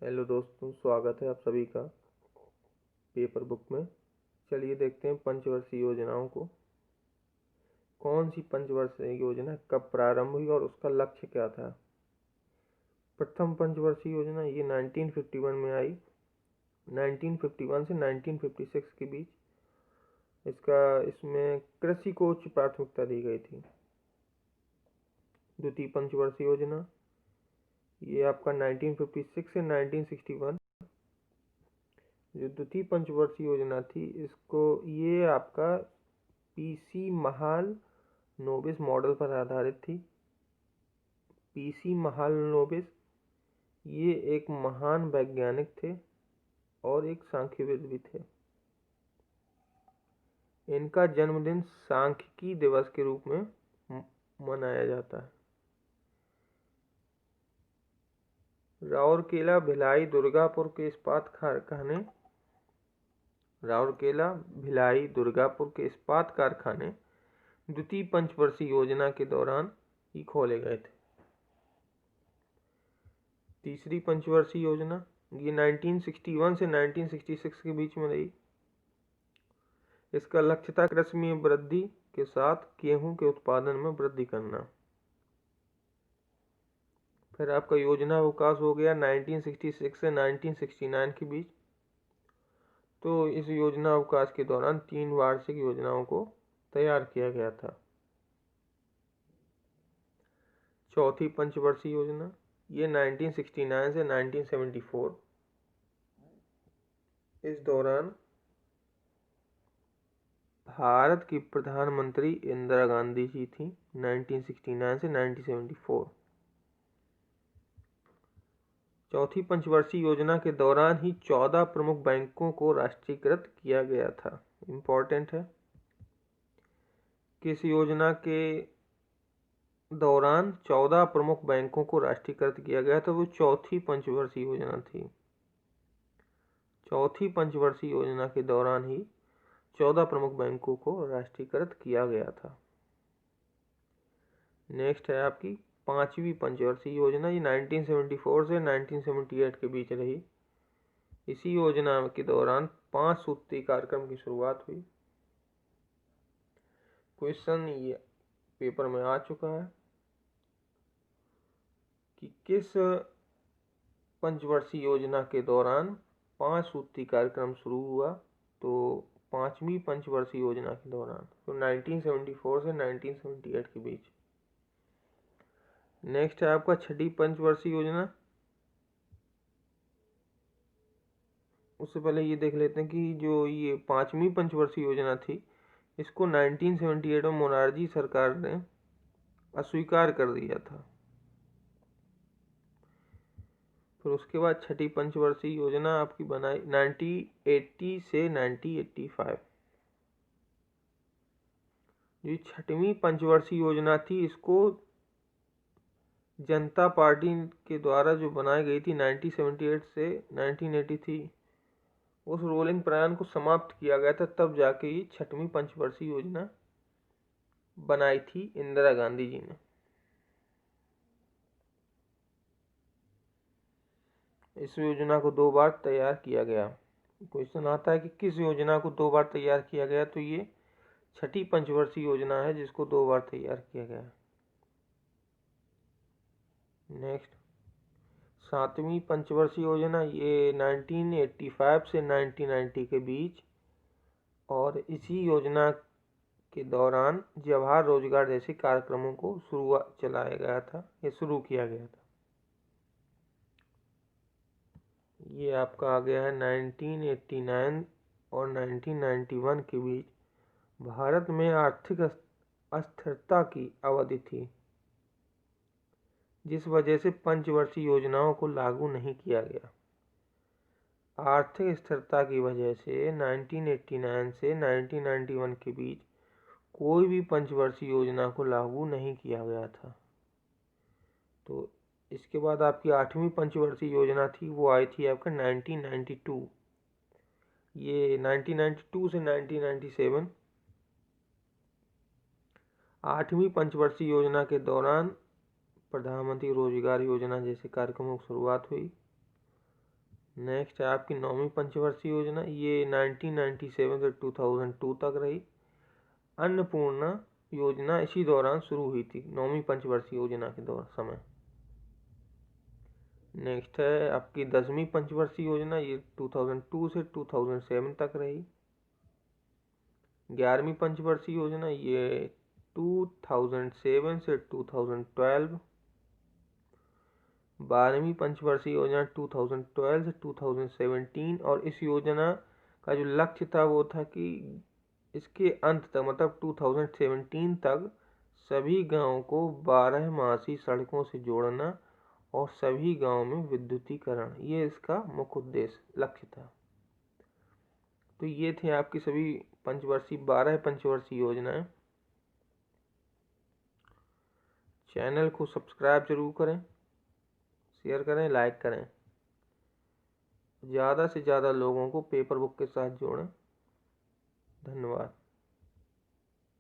Hello दोस्तों, स्वागत है आप सभी का पेपर बुक में। चलिए देखते हैं पंचवर्षीय योजनाओं को। कौन सी पंचवर्षीय योजना कब प्रारंभ हुई और उसका लक्ष्य क्या था। प्रथम पंचवर्षीय योजना ये 1951 में आई। 1951 से 1956 के बीच इसमें कृषि को उच्च प्राथमिकता दी गई थी। द्वितीय पंचवर्षीय योजना ये आपका 1956 से 1961। जो द्वितीय पंचवर्षीय योजना थी ये आपका पीसी महालनोबिस मॉडल पर आधारित थी। पीसी महालनोबिस ये एक महान वैज्ञानिक थे और एक सांख्यविद भी थे। इनका जन्मदिन सांख्यिकी दिवस के रूप में मनाया जाता है। राउरकेला, भिलाई, दुर्गापुर के इस्पात कारखाने द्वितीय पंचवर्षीय योजना के दौरान ही खोले गए थे। तीसरी पंचवर्षीय योजना ये 1961 से 1966 के बीच में रही। इसका लक्ष्य था कृषि में वृद्धि के साथ गेहूं के उत्पादन में वृद्धि करना। फिर आपका योजना विकास हो गया 1966 से 1969 के बीच। तो इस योजना विकास के दौरान 3 वार्षिक योजनाओं को तैयार किया गया था। चौथी पंचवर्षीय योजना ये 1969 से 1974। इस दौरान भारत की प्रधानमंत्री इंदिरा गांधी जी थी। 1969 से 1974। चौथी पंचवर्षीय योजना के दौरान ही 14 प्रमुख बैंकों को राष्ट्रीयकृत किया गया था। इम्पोर्टेंट है। किस योजना के दौरान 14 प्रमुख बैंकों को राष्ट्रीयकृत किया गया था? वो चौथी पंचवर्षीय योजना थी। चौथी पंचवर्षीय योजना के दौरान ही 14 प्रमुख बैंकों को राष्ट्रीयकृत किया गया था। नेक्स्ट है आपकी पांचवी पंचवर्षीय योजना। ये 1974 से 1978 के बीच रही। इसी योजना के दौरान 5 सूत्रीय कार्यक्रम की शुरुआत हुई। क्वेश्चन ये पेपर में आ चुका है कि किस पंचवर्षीय योजना के दौरान 5 सूत्रीय कार्यक्रम शुरू हुआ। तो पांचवी पंचवर्षीय योजना के दौरान, तो 1974 से 1978 के बीच। नेक्स्ट है आपका छठी पंचवर्षीय योजना। उससे पहले ये देख लेते हैं कि जो ये पांचवी पंचवर्षीय योजना थी, इसको 1978 में मोरारजी सरकार ने अस्वीकार कर दिया था। फिर उसके बाद छठी पंचवर्षीय योजना आपकी बनाई 1980 से 1985। जो छठवीं पंचवर्षीय योजना थी, इसको जनता पार्टी के द्वारा जो बनाई गई थी 1978 से 1983, उस रोलिंग प्लान को समाप्त किया गया था। तब जाके ये छठवीं पंचवर्षीय योजना बनाई थी इंदिरा गांधी जी ने। इस योजना को 2 बार तैयार किया गया। क्वेश्चन आता है कि किस योजना को 2 बार तैयार किया गया। तो ये छठी पंचवर्षीय योजना है जिसको 2 बार तैयार किया गया। नेक्स्ट सातवीं पंचवर्षीय योजना ये 1985 से 1990 के बीच, और इसी योजना के दौरान जवाहर रोजगार जैसे कार्यक्रमों को चलाया गया था, ये शुरू किया गया था। ये आपका आ गया है 1989 और 1991 के बीच भारत में आर्थिक अस्थिरता की अवधि थी, जिस वजह से पंचवर्षीय योजनाओं को लागू नहीं किया गया। आर्थिक स्थिरता की वजह से 1989 से 1991 के बीच कोई भी पंचवर्षीय योजना को लागू नहीं किया गया था। तो इसके बाद आपकी 8वीं पंचवर्षीय योजना थी, वो आई थी आपका 1992। ये 1992 से 1997। 8वीं पंचवर्षीय योजना के दौरान प्रधानमंत्री रोजगार योजना जैसे कार्यक्रमों की शुरुआत हुई। नेक्स्ट है आपकी 9वीं पंचवर्षीय योजना, ये 1997 से 2002 तक रही। अन्नपूर्णा योजना इसी दौरान शुरू हुई थी, 9वीं पंचवर्षीय योजना के समय। नेक्स्ट है आपकी 10वीं पंचवर्षीय योजना, ये 2002 से 2007 तक रही। 11वीं पंचवर्षीय योजना ये 2007 से 2012। 12वीं पंचवर्षीय योजना 2012 से 2017, और इस योजना का जो लक्ष्य था वो था कि इसके अंत तक मतलब 2017 तक सभी गांवों को 12मासी सड़कों से जोड़ना और सभी गांवों में विद्युतीकरण, ये इसका मुख्य उद्देश्य लक्ष्य था। तो ये थे आपकी सभी 12 पंचवर्षीय योजनाएं। चैनल को सब्सक्राइब जरूर करें, शेयर करें, लाइक करें, ज़्यादा से ज़्यादा लोगों को पेपर बुक के साथ जोड़ें। धन्यवाद।